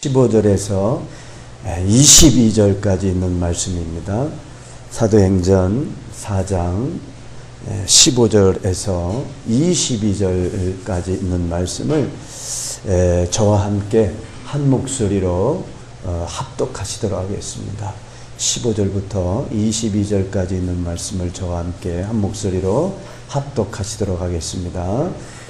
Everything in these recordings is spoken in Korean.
15절에서 22절까지 있는 말씀입니다. 사도행전 4장 15절에서 22절까지 있는 말씀을 저와 함께 한 목소리로 합독하시도록 하겠습니다. 15절부터 22절까지 있는 말씀을 저와 함께 한 목소리로 합독하시도록 하겠습니다.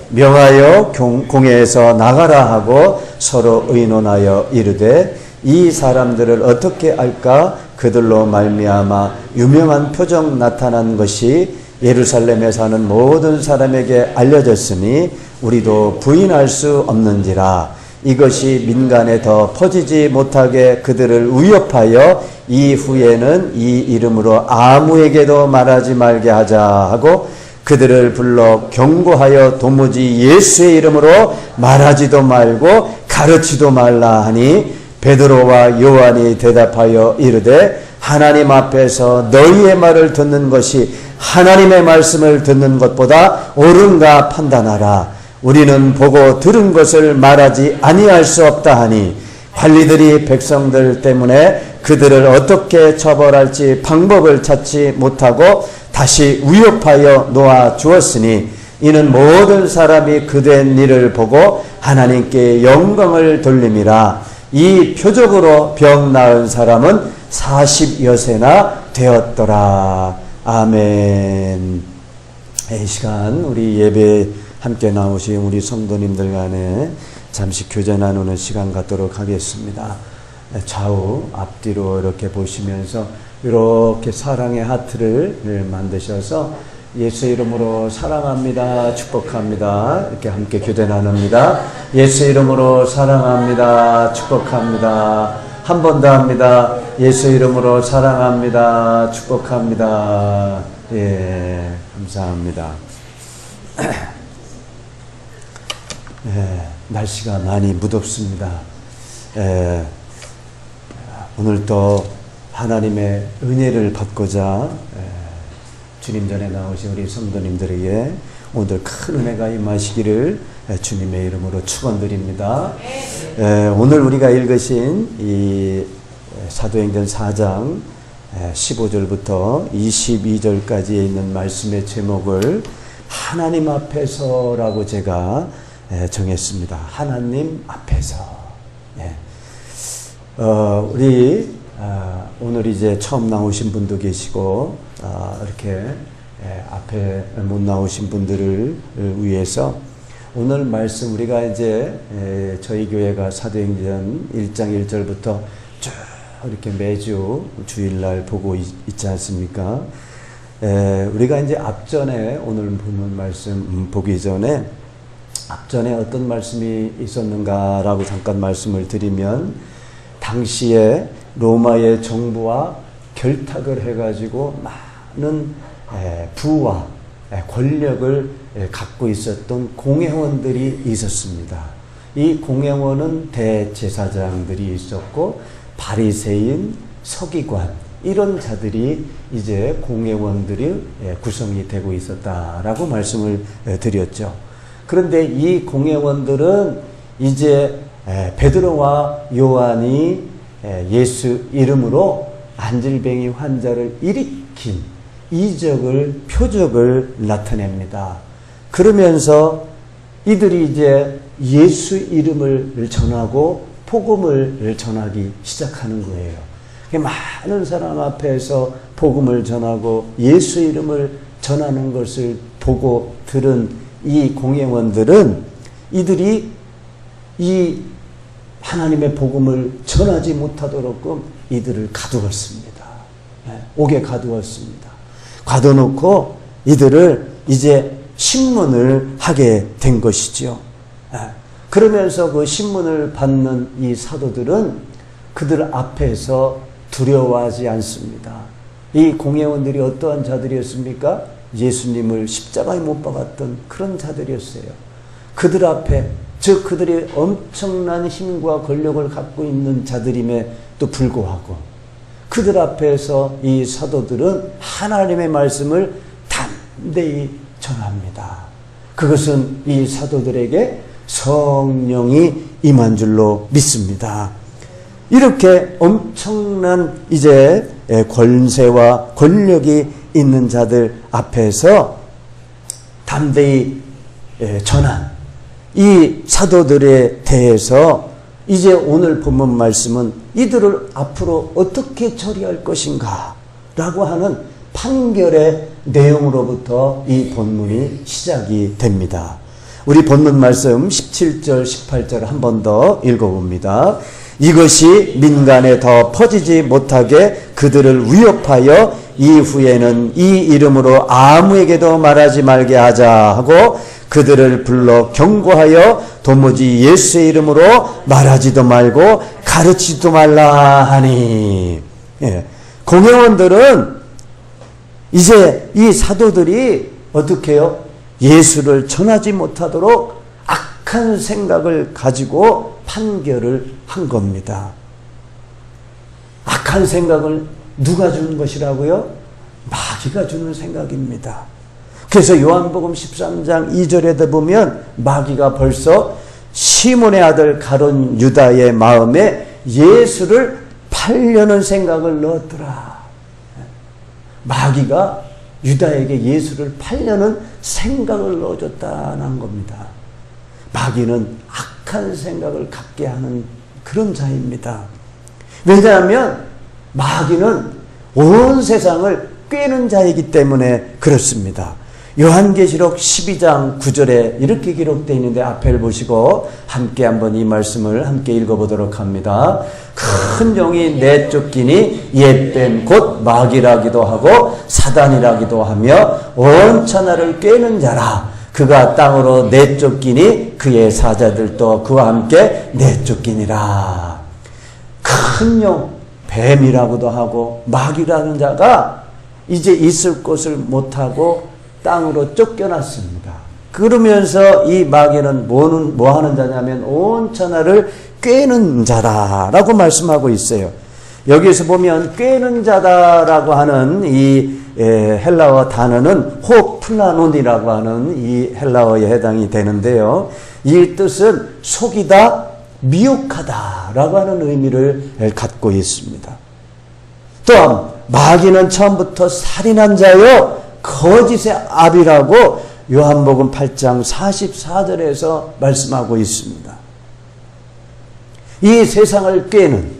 명하여 공회에서 나가라 하고 서로 의논하여 이르되 이 사람들을 어떻게 할까? 그들로 말미암아 유명한 표적 나타난 것이 예루살렘에 사는 모든 사람에게 알려졌으니 우리도 부인할 수 없는지라. 이것이 민간에 더 퍼지지 못하게 그들을 위협하여 이후에는 이 이름으로 아무에게도 말하지 말게 하자 하고 그들을 불러 경고하여 도무지 예수의 이름으로 말하지도 말고 가르치도 말라 하니 베드로와 요한이 대답하여 이르되 하나님 앞에서 너희의 말을 듣는 것이 하나님의 말씀을 듣는 것보다 옳은가 판단하라. 우리는 보고 들은 것을 말하지 아니할 수 없다 하니 관리들이 백성들 때문에 그들을 어떻게 처벌할지 방법을 찾지 못하고 다시 위협하여 놓아 주었으니 이는 모든 사람이 그된 일을 보고 하나님께 영광을 돌림이라. 이 표적으로 병 나은 사람은 40여세나 되었더라. 아멘. 이 시간 우리 예배 함께 나오신 우리 성도님들 간에 잠시 교제 나누는 시간 갖도록 하겠습니다. 좌우 앞뒤로 이렇게 보시면서 이렇게 사랑의 하트를 만드셔서 예수 이름으로 사랑합니다, 축복합니다. 이렇게 함께 교제 나눕니다. 예수 이름으로 사랑합니다, 축복합니다. 한 번 더 합니다. 예수 이름으로 사랑합니다, 축복합니다. 예, 감사합니다. 날씨가 많이 무덥습니다. 오늘 또 하나님의 은혜를 받고자 주님 전에 나오신 우리 성도님들에게 오늘 큰 은혜가 임하시기를 주님의 이름으로 축원드립니다. 오늘 우리가 읽으신 이 사도행전 4장 15절부터 22절까지 있는 말씀의 제목을 하나님 앞에서라고 제가 정했습니다. 하나님 앞에서. 우리 오늘 이제 처음 나오신 분도 계시고 이렇게 앞에 못 나오신 분들을 위해서 오늘 말씀 우리가 이제 저희 교회가 사도행전 1장 1절부터 쭉 이렇게 매주 주일날 보고 있지 않습니까? 우리가 이제 앞전에 오늘 보는 말씀 보기 전에 앞전에 어떤 말씀이 있었는가라고 잠깐 말씀을 드리면 당시에 로마의 정부와 결탁을 해가지고 많은 부와 권력을 갖고 있었던 공회원들이 있었습니다. 이 공회원은 대제사장들이 있었고 바리새인, 서기관 이런 자들이 이제 공회원들이 구성이 되고 있었다라고 말씀을 드렸죠. 그런데 이 공회원들은 이제 베드로와 요한이 예수 이름으로 안질뱅이 환자를 일으킨 이적을 표적을 나타냅니다. 그러면서 이들이 이제 예수 이름을 전하고 복음을 전하기 시작하는 거예요. 많은 사람 앞에서 복음을 전하고 예수 이름을 전하는 것을 보고 들은 이 공회원들은 이들이 이 하나님의 복음을 전하지 못하도록 이들을 가두었습니다. 옥에 가두었습니다. 가둬놓고 이들을 이제 신문을 하게 된 것이죠. 그러면서 그 신문을 받는 이 사도들은 그들 앞에서 두려워하지 않습니다. 이 공회원들이 어떠한 자들이었습니까? 예수님을 십자가에 못 박았던 그런 자들이었어요. 그들 앞에 즉 그들이 엄청난 힘과 권력을 갖고 있는 자들임에도 불구하고 그들 앞에서 이 사도들은 하나님의 말씀을 담대히 전합니다. 그것은 이 사도들에게 성령이 임한 줄로 믿습니다. 이렇게 엄청난 이제 권세와 권력이 있는 자들 앞에서 담대히 전한 이 사도들에 대해서 이제 오늘 본문 말씀은 이들을 앞으로 어떻게 처리할 것인가 라고 하는 판결의 내용으로부터 이 본문이 시작이 됩니다. 우리 본문 말씀 17절 18절 한 번 더 읽어봅니다. 이것이 민간에 더 퍼지지 못하게 그들을 위협하여 이후에는 이 이름으로 아무에게도 말하지 말게 하자 하고 그들을 불러 경고하여 도무지 예수의 이름으로 말하지도 말고 가르치지도 말라 하니. 공회원들은 이제 이 사도들이 어떻게 해요? 예수를 전하지 못하도록 악한 생각을 가지고 판결을 한 겁니다. 악한 생각을 누가 주는 것이라고요? 마귀가 주는 생각입니다. 그래서 요한복음 13장 2절에도 보면 마귀가 벌써 시몬의 아들 가룟 유다의 마음에 예수를 팔려는 생각을 넣었더라. 마귀가 유다에게 예수를 팔려는 생각을 넣어줬다는 겁니다. 마귀는 악한 생각을 갖게 하는 그런 자입니다. 왜냐하면 마귀는 온 세상을 꿰는 자이기 때문에 그렇습니다. 요한계시록 12장 9절에 이렇게 기록되어 있는데 앞에를 보시고 함께 한번 이 말씀을 함께 읽어보도록 합니다. 큰 용이 내쫓기니 옛뱀 곧 마귀라기도 하고 사단이라기도 하며 온 천하를 꿰는 자라. 그가 땅으로 내쫓기니 그의 사자들도 그와 함께 내쫓기니라. 큰 용, 뱀이라고도 하고 마귀라는 자가 이제 있을 곳을 못하고 땅으로 쫓겨났습니다. 그러면서 이 마귀는 뭐 하는 자냐면 온 천하를 꿰는 자다라고 말씀하고 있어요. 여기에서 보면 꿰는 자다라고 하는 이 헬라어 단어는 호플라논이라고 하는 이 헬라어에 해당이 되는데요. 이 뜻은 속이다, 미혹하다라고 하는 의미를 갖고 있습니다. 또한 마귀는 처음부터 살인한 자요 거짓의 압이라고 요한복음 8장 44절에서 말씀하고 있습니다. 이 세상을 꿰는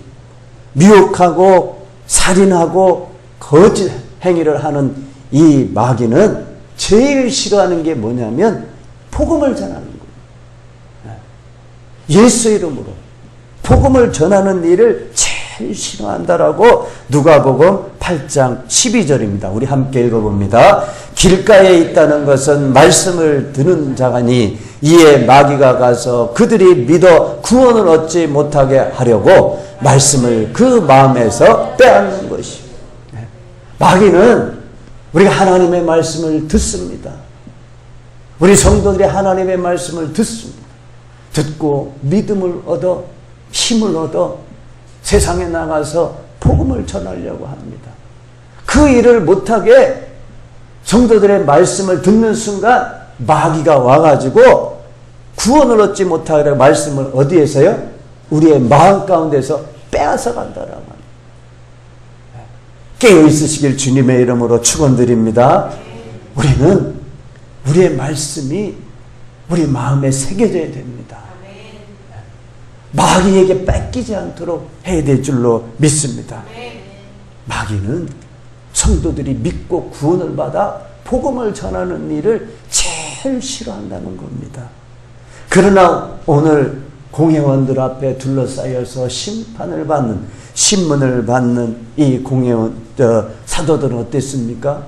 미혹하고 살인하고 거짓 행위를 하는 이 마귀는 제일 싫어하는 게 뭐냐면 복음을 전하는 거예요. 예수 이름으로 복음을 전하는 일을 제일 싫어한다라고 누가복음 8장 12절입니다. 우리 함께 읽어봅니다. 길가에 있다는 것은 말씀을 듣는 자가니 이에 마귀가 가서 그들이 믿어 구원을 얻지 못하게 하려고 말씀을 그 마음에서 빼앗는 것이요. 마귀는 우리가 하나님의 말씀을 듣습니다. 우리 성도들이 하나님의 말씀을 듣습니다. 듣고 믿음을 얻어 힘을 얻어 세상에 나가서 복음을 전하려고 합니다. 그 일을 못하게 성도들의 말씀을 듣는 순간 마귀가 와가지고 구원을 얻지 못하게 말씀을 어디에서요? 우리의 마음 가운데서 빼앗아 간다라고 합니다. 깨어 있으시길 주님의 이름으로 축원드립니다. 우리는 우리의 말씀이 우리 마음에 새겨져야 됩니다. 마귀에게 뺏기지 않도록 해야 될 줄로 믿습니다. 마귀는 성도들이 믿고 구원을 받아 복음을 전하는 일을 제일 싫어한다는 겁니다. 그러나 오늘 공회원들 앞에 둘러싸여서 심판을 받는, 신문을 받는 이 공회원, 사도들은 어땠습니까?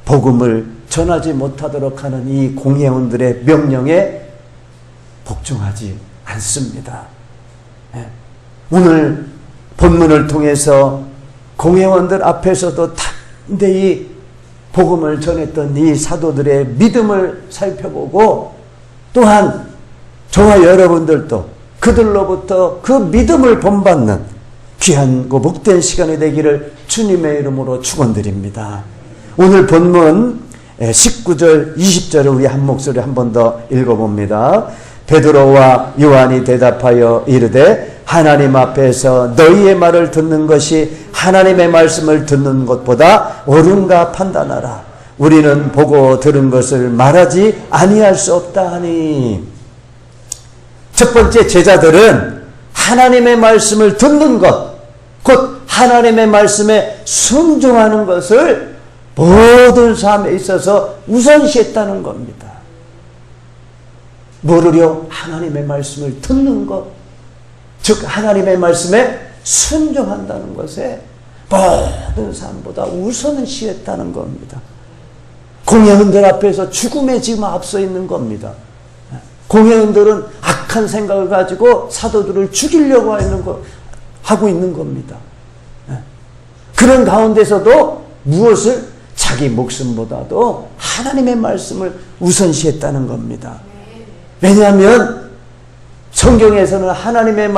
복음을 전하지 못하도록 하는 이 공회원들의 명령에 복종하지 않습니다. 오늘 본문을 통해서 공회원들 앞에서도 담대히 복음을 전했던 이 사도들의 믿음을 살펴보고 또한 저와 여러분들도 그들로부터 그 믿음을 본받는 귀하고 복된 시간이 되기를 주님의 이름으로 축원드립니다. 오늘 본문 19절 20절을 우리 한 목소리 한 번 더 읽어봅니다. 베드로와 요한이 대답하여 이르되 하나님 앞에서 너희의 말을 듣는 것이 하나님의 말씀을 듣는 것보다 옳은가 판단하라. 우리는 보고 들은 것을 말하지 아니할 수 없다 하니. 첫 번째, 제자들은 하나님의 말씀을 듣는 것, 곧 하나님의 말씀에 순종하는 것을 모든 삶에 있어서 우선시했다는 겁니다. 뭐를요? 하나님의 말씀을 듣는 것, 즉 하나님의 말씀에 순종한다는 것에 모든 삶보다 우선시했다는 겁니다. 공회원들 앞에서 죽음에 지금 앞서 있는 겁니다. 공회원들은 악한 생각을 가지고 사도들을 죽이려고 하고 있는 겁니다. 그런 가운데서도 무엇을? 자기 목숨보다도 하나님의 말씀을 우선시했다는 겁니다. 왜냐하면 성경에서는 하나님의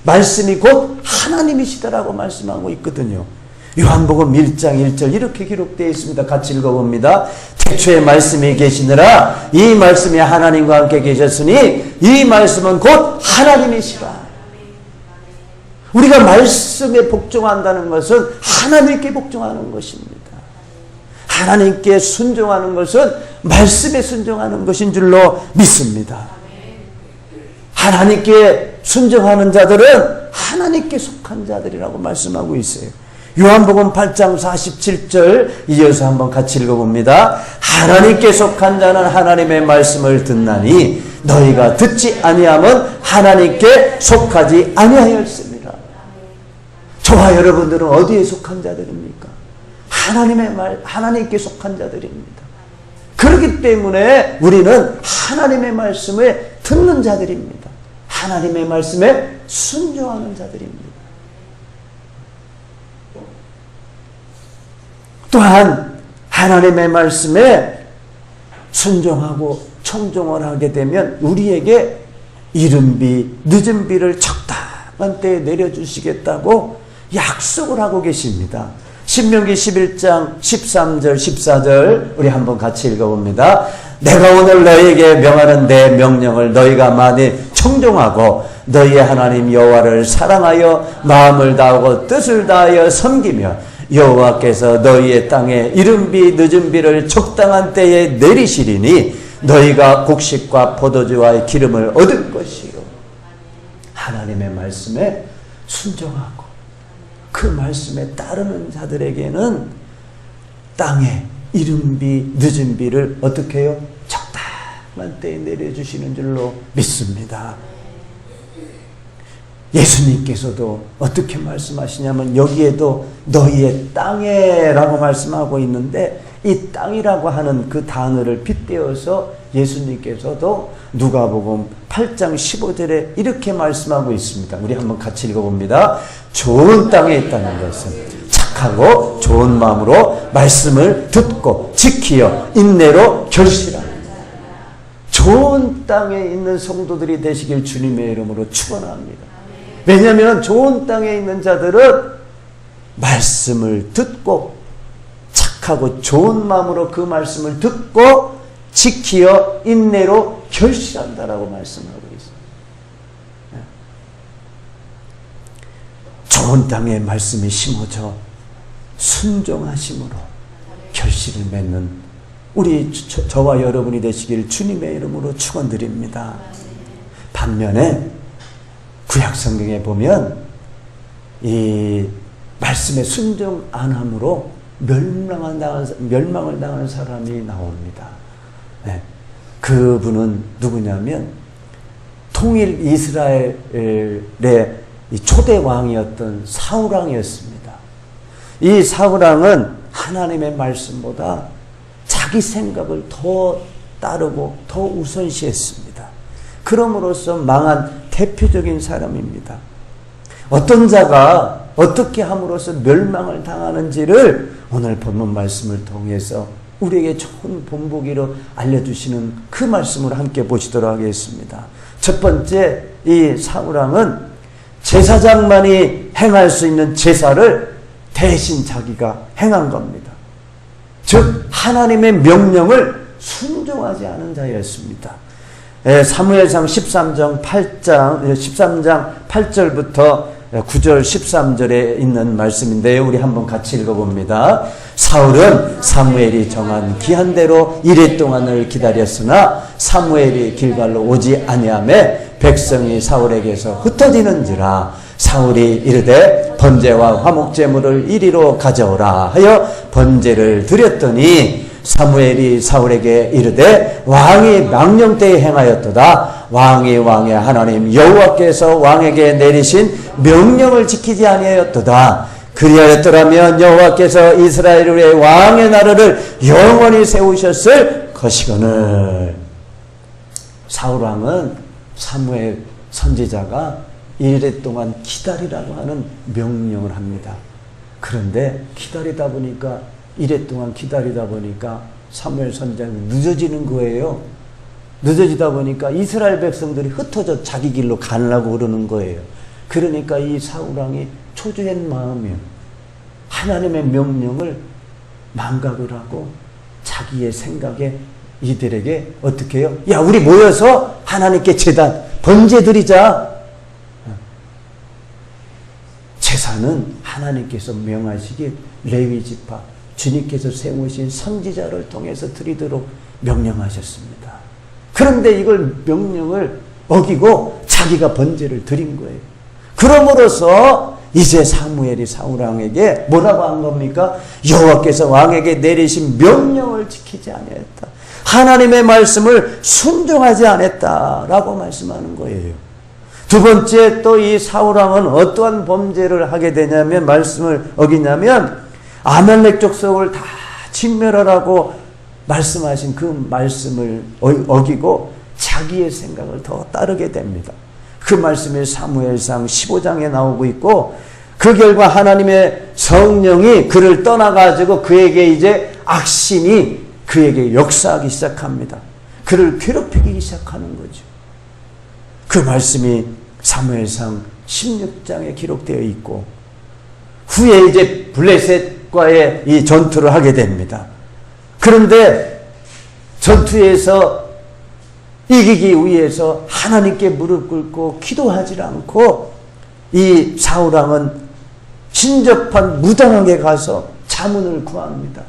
말씀이 곧 하나님이시다라고 말씀하고 있거든요. 요한복음 1장 1절 이렇게 기록되어 있습니다. 같이 읽어봅니다. 태초에 말씀이 계시느라 이 말씀이 하나님과 함께 계셨으니 이 말씀은 곧 하나님이시라. 우리가 말씀에 복종한다는 것은 하나님께 복종하는 것입니다. 하나님께 순종하는 것은 말씀에 순종하는 것인 줄로 믿습니다. 하나님께 순종하는 자들은 하나님께 속한 자들이라고 말씀하고 있어요. 요한복음 8장 47절 이어서 한번 같이 읽어봅니다. 하나님께 속한 자는 하나님의 말씀을 듣나니 너희가 듣지 아니하면 하나님께 속하지 아니하였습니다. 저와 여러분들은 어디에 속한 자들입니까? 하나님께 속한 자들입니다. 그렇기 때문에 우리는 하나님의 말씀을 듣는 자들입니다. 하나님의 말씀에 순종하는 자들입니다. 또한 하나님의 말씀에 순종하고 청종을 하게 되면 우리에게 이른 비 늦은 비를 적당한 때에 내려주시겠다고 약속을 하고 계십니다. 신명기 11장 13절 14절 우리 한번 같이 읽어봅니다. 내가 오늘 너희에게 명하는 내 명령을 너희가 만일 청종하고 너희의 하나님 여호와를 사랑하여 마음을 다하고 뜻을 다하여 섬기며 여호와께서 너희의 땅에 이른 비 늦은 비를 적당한 때에 내리시리니 너희가 곡식과 포도주와 기름을 얻을 것이요. 하나님의 말씀에 순종하고 그 말씀에 따르는 자들에게는 땅에 이른 비 늦은 비를 어떻게 해요? 적당한 때에 내려주시는 줄로 믿습니다. 예수님께서도 어떻게 말씀하시냐면 여기에도 너희의 땅에 라고 말씀하고 있는데 이 땅이라고 하는 그 단어를 빗대어서 예수님께서도 누가복음 8장 15절에 이렇게 말씀하고 있습니다. 우리 한번 같이 읽어봅니다. 좋은 땅에 있다는 것은 착하고 좋은 마음으로 말씀을 듣고 지키어 인내로 결실하는 좋은 땅에 있는 성도들이 되시길 주님의 이름으로 축원합니다. 왜냐하면 좋은 땅에 있는 자들은 말씀을 듣고 착하고 좋은 마음으로 그 말씀을 듣고 지키어 인내로 결실한다라고 말씀하고 있습니다. 좋은 땅에 말씀이 심어져 순종하심으로 결실을 맺는 우리 저와 여러분이 되시길 주님의 이름으로 축원드립니다. 반면에 구약성경에 보면 이 말씀에 순종 안 함으로 멸망을 당한 사람이 나옵니다. 네. 그분은 누구냐면 통일 이스라엘의 이 초대 왕이었던 사울왕이었습니다. 이 사울왕은 하나님의 말씀보다 자기 생각을 더 따르고 더 우선시했습니다. 그럼으로써 망한 대표적인 사람입니다. 어떤 자가 어떻게 함으로써 멸망을 당하는지를 오늘 본문 말씀을 통해서 우리에게 좋은 본보기로 알려주시는 그 말씀을 함께 보시도록 하겠습니다. 첫 번째, 이 사울왕은 제사장만이 행할 수 있는 제사를 대신 자기가 행한 겁니다. 즉 하나님의 명령을 순종하지 않은 자였습니다. 사무엘상 13장 8절부터 9절 13절에 있는 말씀인데요. 우리 한번 같이 읽어봅니다. 사울은 사무엘이 정한 기한대로 이레 동안을 기다렸으나 사무엘이 길갈로 오지 아니하매 백성이 사울에게서 흩어지는지라. 사울이 이르되 번제와 화목제물을 이리로 가져오라 하여 번제를 드렸더니 사무엘이 사울에게 이르되 왕이 명령대에 행하였도다. 왕이 왕의 하나님 여호와께서 왕에게 내리신 명령을 지키지 아니하였도다. 그리하였더라면 여호와께서 이스라엘 위에 왕의 나라를 영원히 세우셨을 것이거늘. 사울왕은 사무엘 선지자가 이래 동안 기다리라고 하는 명령을 합니다. 그런데 기다리다 보니까 이래 동안 기다리다 보니까 사무엘 선지자가 늦어지는 거예요. 늦어지다 보니까 이스라엘 백성들이 흩어져 자기 길로 가려고 그러는 거예요. 그러니까 이 사울왕이 초조한 마음이에요. 하나님의 명령을 망각을 하고 자기의 생각에 이들에게 어떻게 해요? 야, 우리 모여서 하나님께 제단 번제 드리자. 제사는 하나님께서 명하시길 레위 지파 주님께서 세우신 선지자를 통해서 드리도록 명령하셨습니다. 그런데 이걸 명령을 어기고 자기가 번제를 드린 거예요. 그러므로서 이제 사무엘이 사울왕에게 뭐라고 한 겁니까? 여호와께서 왕에게 내리신 명령을 지키지 아니했다. 하나님의 말씀을 순종하지 않았다라고 말씀하는 거예요. 두 번째 또 이 사울왕은 어떠한 범죄를 하게 되냐면 말씀을 어기냐면 아말렉 족속을 다 진멸하라고 말씀하신 그 말씀을 어기고 자기의 생각을 더 따르게 됩니다. 그 말씀이 사무엘상 15장에 나오고 있고 그 결과 하나님의 성령이 그를 떠나가지고 그에게 이제 악심이 그에게 역사하기 시작합니다. 그를 괴롭히기 시작하는 거죠. 그 말씀이 사무엘상 16장에 기록되어 있고 후에 이제 블레셋과의 이 전투를 하게 됩니다. 그런데 전투에서 이기기 위해서 하나님께 무릎 꿇고 기도하지 않고 이 사울왕은 신접한 무당에게 가서 자문을 구합니다.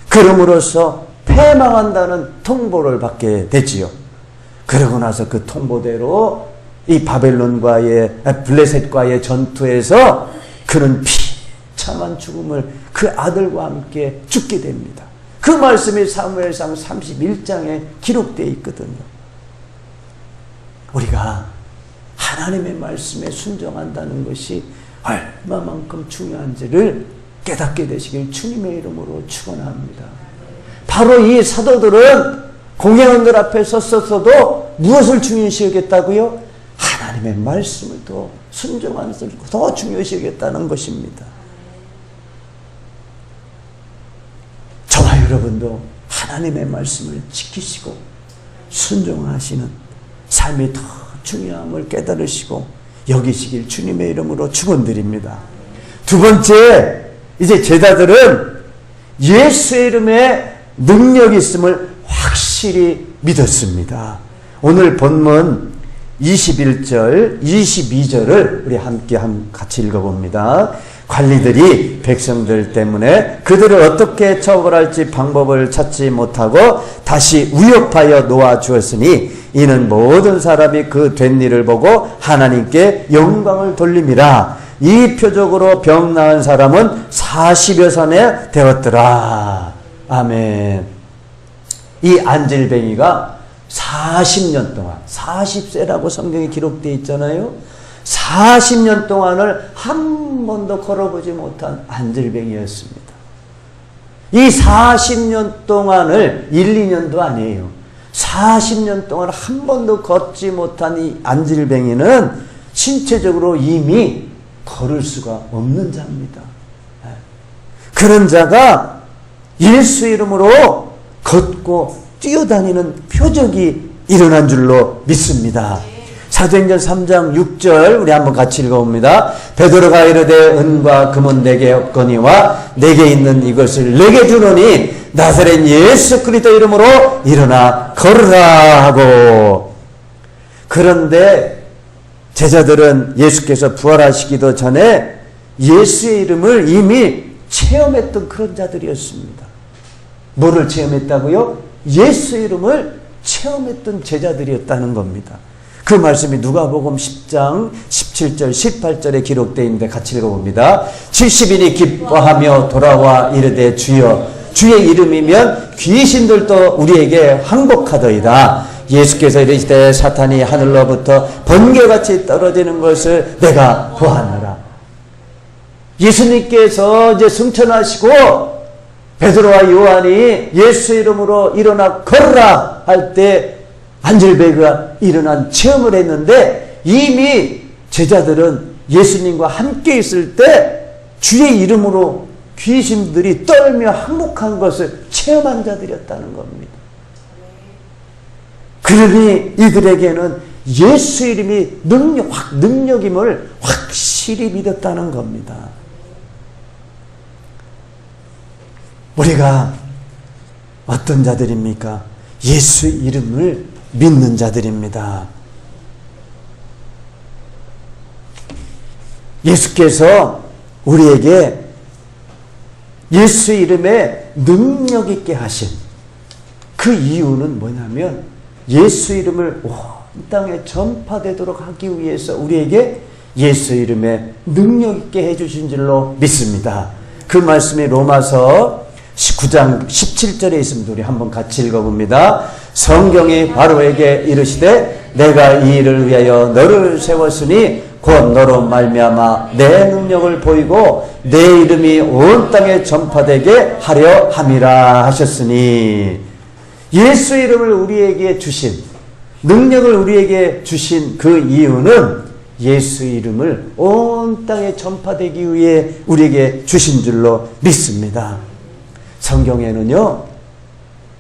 그럼으로써 패망한다는 통보를 받게 되지요. 그러고 나서 그 통보대로 이 바벨론과의 블레셋과의 전투에서 그는 비참한 죽음을 그 아들과 함께 죽게 됩니다. 그 말씀이 사무엘상 31장에 기록되어 있거든요. 우리가 하나님의 말씀에 순종한다는 것이 얼마만큼 중요한지를 깨닫게 되시길 주님의 이름으로 축원합니다. 바로 이 사도들은 공회원들 앞에 섰어도 무엇을 중요시 여겼다고요? 하나님의 말씀을 더 순종하는 것을 더 중요시 여겼다는 것입니다. 저와 여러분도 하나님의 말씀을 지키시고 순종하시는 삶이 더 중요함을 깨달으시고 여기시길 주님의 이름으로 축원드립니다. 두 번째, 이제 제자들은 예수의 이름에 능력이 있음을 확실히 믿었습니다. 오늘 본문 21절, 22절을 우리 함께 같이 읽어봅니다. 관리들이 백성들 때문에 그들을 어떻게 처벌할지 방법을 찾지 못하고 다시 위협하여 놓아주었으니 이는 모든 사람이 그 된 일을 보고 하나님께 영광을 돌림이라. 이 표적으로 병 나은 사람은 40여 산에 되었더라. 아멘. 이 안질뱅이가 40년 동안, 40세라고 성경에 기록되어 있잖아요. 40년 동안을 한 번도 걸어보지 못한 안질뱅이였습니다. 이 40년 동안을 1, 2년도 아니에요. 40년 동안 한 번도 걷지 못한 이 안질뱅이는 신체적으로 이미 걸을 수가 없는 자입니다. 그런 자가 예수 이름으로 걷고 뛰어다니는 표적이 일어난 줄로 믿습니다. 사도행전 3장 6절 우리 한번 같이 읽어봅니다. 베드로가 이르되 은과 금은 내게 없거니와 내게 있는 이것을 내게 주노니 나사렛 예수 그리스도 이름으로 일어나 걸으라 하고. 그런데 제자들은 예수께서 부활하시기도 전에 예수의 이름을 이미 체험했던 그런 자들이었습니다. 뭐를 체험했다고요? 예수의 이름을 체험했던 제자들이었다는 겁니다. 그 말씀이 누가복음 10장 17절 18절에 기록되어 있는데 같이 읽어봅니다. 70인이 기뻐하며 돌아와 이르되 주여 주의 이름이면 귀신들도 우리에게 항복하더이다. 예수께서 이르시되 사탄이 하늘로부터 번개같이 떨어지는 것을 내가 보았노라. 예수님께서 이제 승천하시고 베드로와 요한이 예수 이름으로 일어나 걸으라 할 때 안젤베그가 일어난 체험을 했는데, 이미 제자들은 예수님과 함께 있을 때 주의 이름으로 귀신들이 떨며 항복한 것을 체험한 자들이었다는 겁니다. 그러니 이들에게는 예수 이름이 능력임을 확실히 믿었다는 겁니다. 우리가 어떤 자들입니까? 예수 이름을 믿는 자들입니다. 예수께서 우리에게 예수 이름에 능력 있게 하신 그 이유는 뭐냐면, 예수 이름을 온 땅에 전파되도록 하기 위해서 우리에게 예수 이름에 능력 있게 해주신 줄로 믿습니다. 그 말씀이 로마서 19장 17절에 있습니다. 우리 한번 같이 읽어봅니다. 성경이 바로에게 이르시되 내가 이 일을 위하여 너를 세웠으니 곧 너로 말미암아 내 능력을 보이고 내 이름이 온 땅에 전파되게 하려 함이라 하셨으니, 예수 이름을 우리에게 주신, 능력을 우리에게 주신 그 이유는 예수 이름을 온 땅에 전파되기 위해 우리에게 주신 줄로 믿습니다. 성경에는요,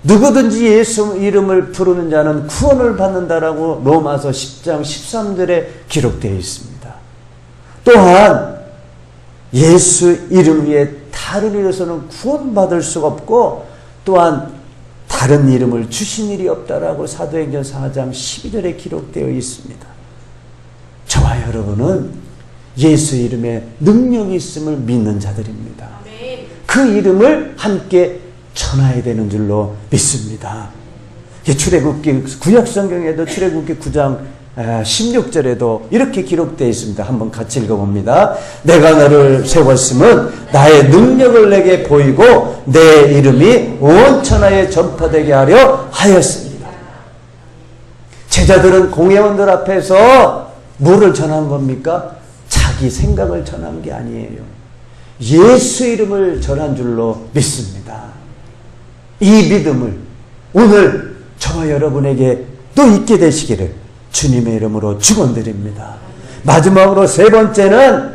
누구든지 예수 이름을 부르는 자는 구원을 받는다라고 로마서 10장 13절에 기록되어 있습니다. 또한 예수 이름 위에 다른 이름으로서는 구원받을 수가 없고, 또한 다른 이름을 주신 일이 없다라고 사도행전 4장 12절에 기록되어 있습니다. 저와 여러분은 예수 이름에 능력이 있음을 믿는 자들입니다. 그 이름을 함께 전해야 되는 줄로 믿습니다. 출애굽기 구약성경에도 출애굽기 9장 16절에도 이렇게 기록되어 있습니다. 한번 같이 읽어봅니다. 내가 너를 세웠음은 나의 능력을 내게 보이고 내 이름이 온 천하에 전파되게 하려 하였습니다. 제자들은 공회원들 앞에서 뭐를 전한 겁니까? 자기 생각을 전한 게 아니에요. 예수 이름을 전한 줄로 믿습니다. 이 믿음을 오늘 저와 여러분에게 또 있게 되시기를 주님의 이름으로 축원드립니다. 마지막으로 세 번째는,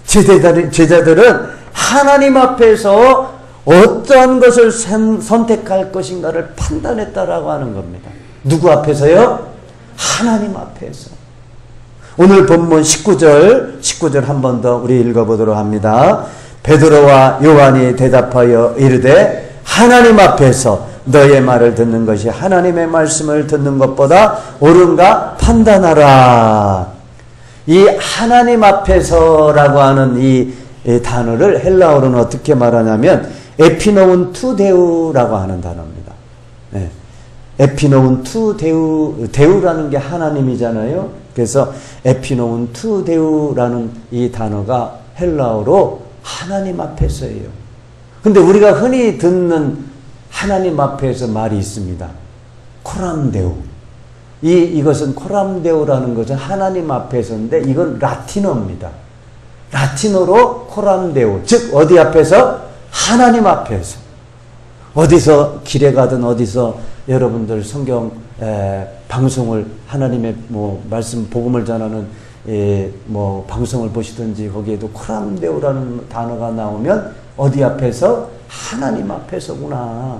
제자들은 하나님 앞에서 어떠한 것을 선택할 것인가를 판단했다라고 하는 겁니다. 누구 앞에서요? 하나님 앞에서. 오늘 본문 19절 한 번 더 우리 읽어보도록 합니다. 베드로와 요한이 대답하여 이르되 하나님 앞에서 너의 말을 듣는 것이 하나님의 말씀을 듣는 것보다 옳은가 판단하라. 이 하나님 앞에서라고 하는 이 단어를 헬라어로는 어떻게 말하냐면 에피노운 투 데우라고 하는 단어입니다. 네. 에피노운 투 데우라는 게 하나님이잖아요. 그래서 에피노운 투 데우라는 이 단어가 헬라어로 하나님 앞에서예요. 근데 우리가 흔히 듣는 하나님 앞에서 말이 있습니다. 코람데우. 이것은 코람데우라는 것은 하나님 앞에서인데 이건 라틴어입니다. 라틴어로 코람데우. 즉 어디 앞에서? 하나님 앞에서. 어디서 길에 가든 어디서 여러분들 성경 방송을 하나님의 말씀 복음을 전하는 방송을 보시든지 거기에도 코람데우라는 단어가 나오면 어디 앞에서? 하나님 앞에서구나.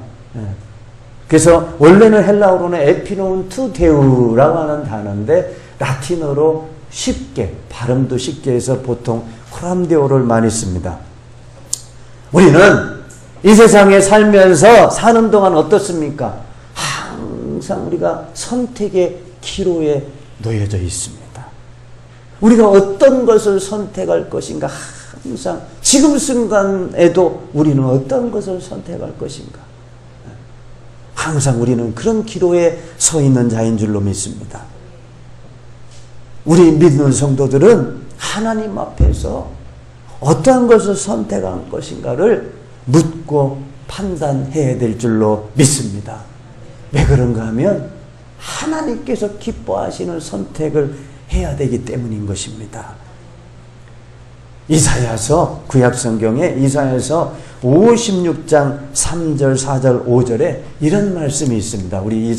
그래서 원래는 헬라어로는 에피노운 투 데우라고 하는 단어인데 라틴어로 쉽게, 발음도 쉽게 해서 보통 코람데우를 많이 씁니다. 우리는 이 세상에 살면서 사는 동안 어떻습니까? 항상 우리가 선택의 기로에 놓여져 있습니다. 우리가 어떤 것을 선택할 것인가? 항상 지금 순간에도 우리는 어떤 것을 선택할 것인가? 항상 우리는 그런 기로에 서 있는 자인 줄로 믿습니다. 우리 믿는 성도들은 하나님 앞에서 어떠한 것을 선택할 것인가를 묻고 판단해야 될 줄로 믿습니다. 왜 그런가 하면 하나님께서 기뻐하시는 선택을 해야 되기 때문인 것입니다. 이사야서, 구약성경에 이사야서 56장 3절, 4절, 5절에 이런 말씀이 있습니다. 우리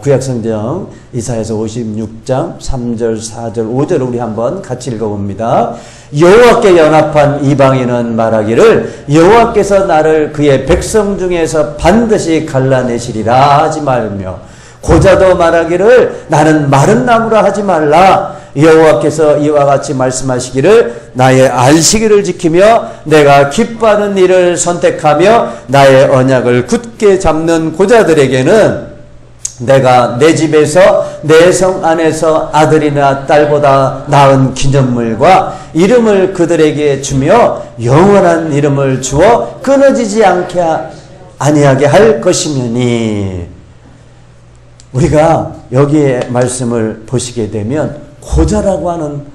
구약성경 이사야서 56장 3절, 4절, 5절을 우리 한번 같이 읽어봅니다. 여호와께 연합한 이방인은 말하기를 여호와께서 나를 그의 백성 중에서 반드시 갈라내시리라 하지 말며, 고자도 말하기를 나는 마른 나무라 하지 말라. 여호와께서 이와 같이 말씀하시기를 나의 안식일을 지키며 내가 기뻐하는 일을 선택하며 나의 언약을 굳게 잡는 고자들에게는 내가 내 집에서 내 성 안에서 아들이나 딸보다 나은 기념물과 이름을 그들에게 주며 영원한 이름을 주어 끊어지지 아니하게 할 것이며니. 우리가 여기에 말씀을 보시게 되면 고자라고 하는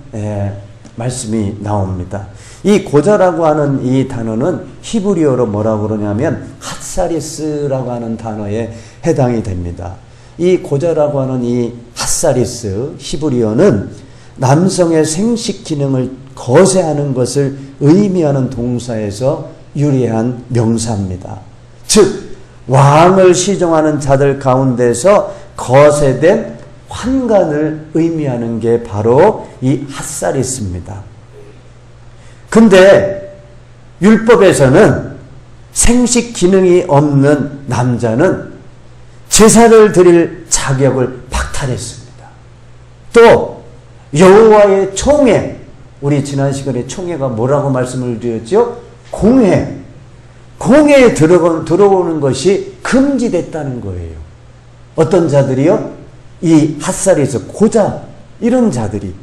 말씀이 나옵니다. 이 고자라고 하는 이 단어는 히브리어로 뭐라고 그러냐면 핫사리스라고 하는 단어에 해당이 됩니다. 이 고자라고 하는 이 핫사리스 히브리어는 남성의 생식 기능을 거세하는 것을 의미하는 동사에서 유래한 명사입니다. 즉 왕을 시종하는 자들 가운데서 거세된 환관을 의미하는 게 바로 이 핫사리스입니다. 근데 율법에서는 생식 기능이 없는 남자는 제사를 드릴 자격을 박탈했습니다. 또 여호와의 총회, 우리 지난 시간에 총회가 뭐라고 말씀을 드렸죠? 공회에 들어오는 것이 금지됐다는 거예요. 어떤 자들이요? 이 핫살에서 고자 이런 자들이.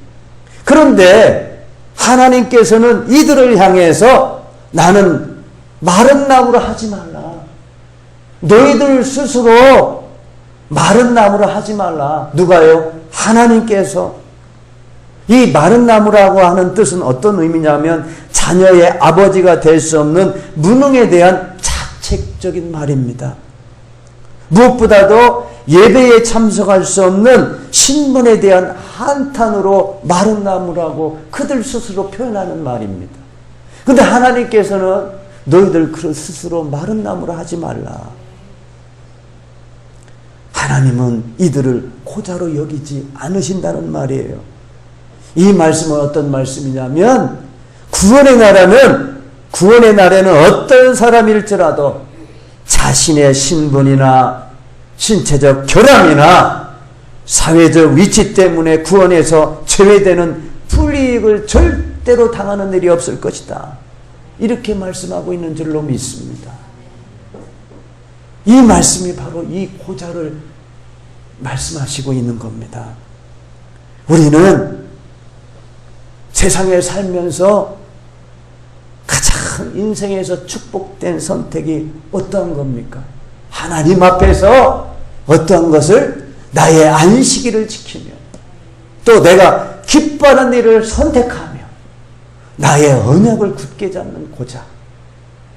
그런데 하나님께서는 이들을 향해서 나는 마른 나무라 하지 말라. 너희들 스스로 마른 나무라 하지 말라. 누가요? 하나님께서. 이 마른 나무라고 하는 뜻은 어떤 의미냐면 자녀의 아버지가 될 수 없는 무능에 대한 자책적인 말입니다. 무엇보다도 예배에 참석할 수 없는 신분에 대한 한탄으로 마른 나무라고 그들 스스로 표현하는 말입니다. 그런데 하나님께서는 너희들 스스로 마른 나무라 하지 말라. 하나님은 이들을 고자로 여기지 않으신다는 말이에요. 이 말씀은 어떤 말씀이냐면 구원의 날에는 어떤 사람일지라도 자신의 신분이나 신체적 결함이나 사회적 위치 때문에 구원에서 제외되는 불이익을 절대로 당하는 일이 없을 것이다. 이렇게 말씀하고 있는 줄로 믿습니다. 이 말씀이 바로 이 고자를 말씀하시고 있는 겁니다. 우리는 세상에 살면서 가장 인생에서 축복된 선택이 어떠한 겁니까? 하나님 앞에서 어떠한 것을 나의 안식일을 지키며 또 내가 기뻐하는 일을 선택하며 나의 언약을 굳게 잡는 고자.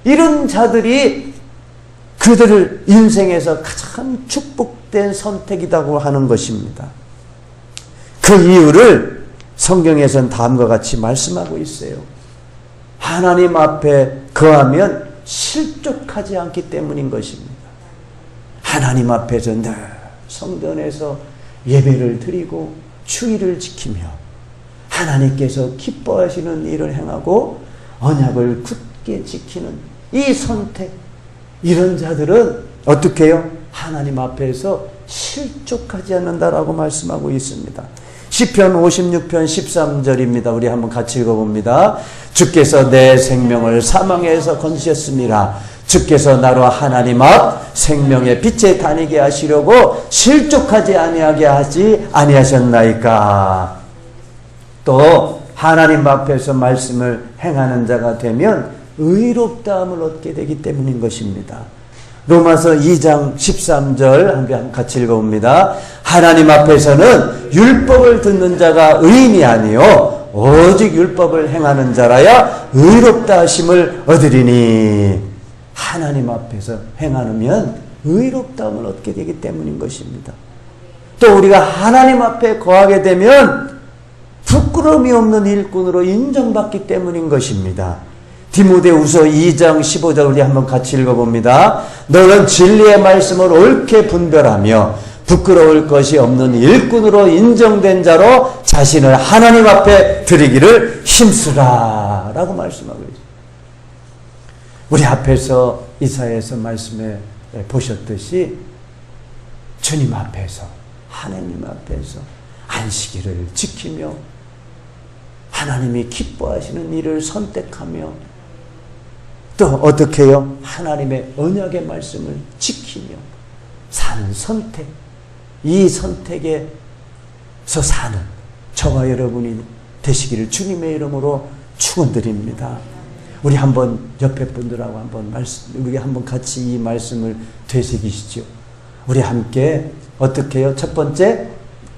이런 자들이 그들을 인생에서 가장 축복된 선택이라고 하는 것입니다. 그 이유를 성경에서는 다음과 같이 말씀하고 있어요. 하나님 앞에 거하면 실족하지 않기 때문인 것입니다. 하나님 앞에서 늘 성전에서 예배를 드리고 주의를 지키며 하나님께서 기뻐하시는 일을 행하고 언약을 굳게 지키는 이 선택, 이런 자들은 어떻게 해요? 하나님 앞에서 실족하지 않는다라고 말씀하고 있습니다. 시편 56편 13절입니다. 우리 한번 같이 읽어봅니다. 주께서 내 생명을 사망에서 건지셨습니다. 주께서 나로 하나님 앞 생명의 빛에 다니게 하시려고 실족하지 아니하게 하지 아니하셨나이까. 또 하나님 앞에서 말씀을 행하는 자가 되면 의롭다함을 얻게 되기 때문인 것입니다. 로마서 2장 13절 한번 같이 읽어봅니다. 하나님 앞에서는 율법을 듣는 자가 의인이 아니요 오직 율법을 행하는 자라야 의롭다 하심을 얻으리니. 하나님 앞에서 행하면 의롭다함을 얻게 되기 때문인 것입니다. 또 우리가 하나님 앞에 거하게 되면 부끄러움이 없는 일꾼으로 인정받기 때문인 것입니다. 디모데후서 2장 15절 우리 한번 같이 읽어봅니다. 너는 진리의 말씀을 옳게 분별하며 부끄러울 것이 없는 일꾼으로 인정된 자로 자신을 하나님 앞에 드리기를 힘쓰라 라고 말씀하고 있습니다. 우리 앞에서 이사야에서 말씀해 보셨듯이 주님 앞에서 하나님 앞에서 안식일을 지키며 하나님이 기뻐하시는 일을 선택하며 또 어떻게 해요? 하나님의 언약의 말씀을 지키며 사는 선택, 이 선택에서 사는 저와 여러분이 되시기를 주님의 이름으로 축원드립니다. 우리 한번 옆에 분들하고 한번 우리 한번 같이 이 말씀을 되새기시죠. 우리 함께 어떻게 해요? 첫 번째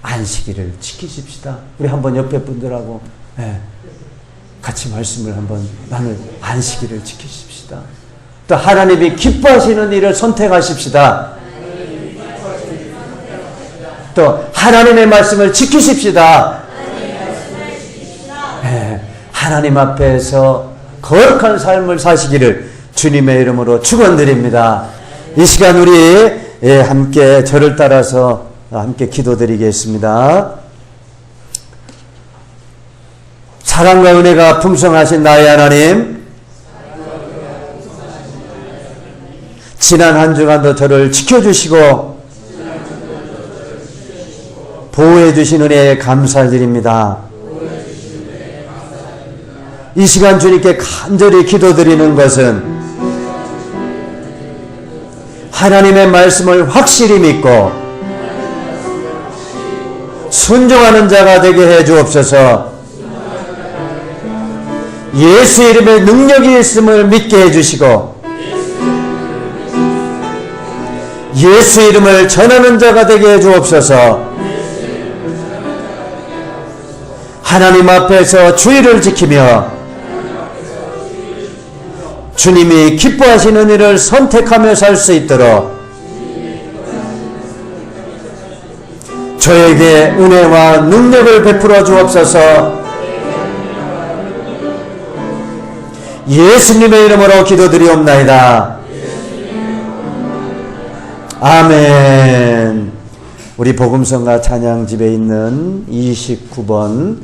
안식일을 지키십시다. 우리 한번 옆에 분들하고 같이 말씀을 한번 나눌 안식일을 지키십시다. 또 하나님이 기뻐하시는 일을 선택하십시다. 또 하나님의 말씀을 지키십시다. 하나님 앞에서 거룩한 삶을 사시기를 주님의 이름으로 축원드립니다. 이 시간 우리 함께 저를 따라서 함께 기도드리겠습니다. 사랑과 은혜가 풍성하신 나의 하나님, 지난 한 주간도 저를 지켜주시고 보호해 주신 은혜에 감사드립니다. 이 시간 주님께 간절히 기도드리는 것은 하나님의 말씀을 확실히 믿고 순종하는 자가 되게 해 주옵소서. 예수 이름에 능력이 있음을 믿게 해주시고 예수 이름을 전하는 자가 되게 해주옵소서. 하나님 앞에서 주의를 지키며 주님이 기뻐하시는 일을 선택하며 살 수 있도록 저에게 은혜와 능력을 베풀어 주옵소서. 예수님의 이름으로 기도드리옵나이다. 아멘. 우리 복음성가 찬양집에 있는 29번